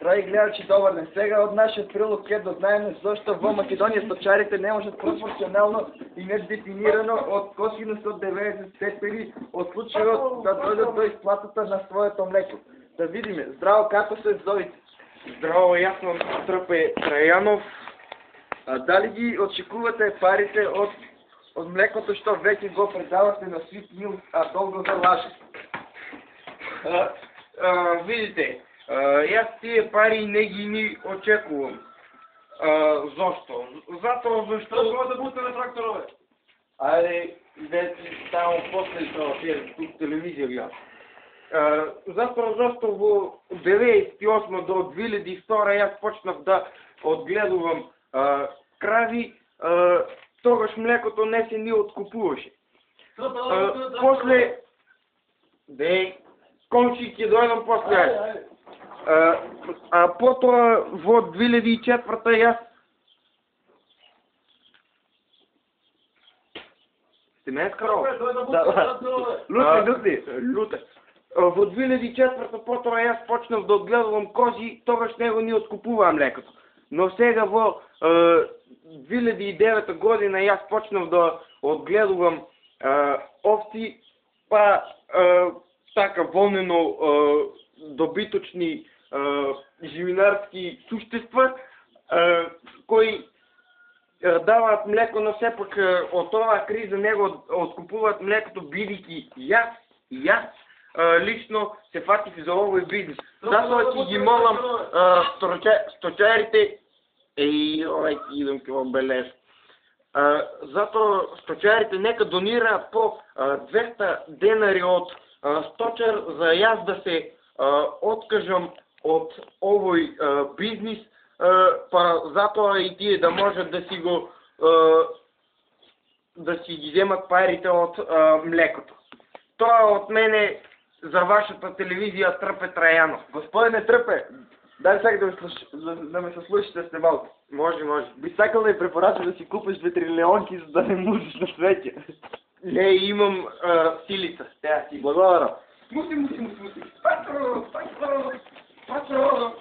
Драги гледачи, добър ден. Сега от нашия прилог е да знаем защо в Македония сточарите не можат пропорционално и недефинирано от косинус от 90 степени от случая да дойдат до изплатата на своето млеко. Да видим. Здраво, како се зовите? Здраво, аз съм Тръпе Траянов. Дали ги очекувате парите от млекото, що веќе го предавате на Свит Мил, а долго за лаже? Видите, аз тия пари не ги ни очекувам. Защо? Затоа защо... да бутате на трактора, бе? Айде, само после това тук телевизия гледам. Затоа защо во 98 до 2002 аз почнав да отгледувам крави, тогаш млекото не се ни откупуваше. После... Кончи ќе дојдам после. Потоа во 2004 јас... Сте ме скарал? Луте. Во 2004 потоа јас почнав да одгледувам кози, тогаш него ни откупуваа млекото. Но сега во 2009 година јас почнав да одгледувам овци, па така волнено добиточни живинарски суштества, кои даваат млеко, но сепак од оваа криза него откупуваат млекото, бидејќи јас лично се фатив за овој бизнес. Затоа ќе ги молам сточарите, идам ке во бележ. Затоа сточарите нека донираат по 200 денари од сточар за јас да се откажам од овој бизнис, па затоа и тие да можат да си го да си ги земат парите од млекото. Тоа од мене за вашата телевизија Тръпе Траянов. Господине Тръпе, дай сега да ме слушате с малко. Може. Би сакал да ви препорачам да си купиш 2 трилионки, за да не мусиш на свете. Не, имам силица. Благодаря. Муси. Патро.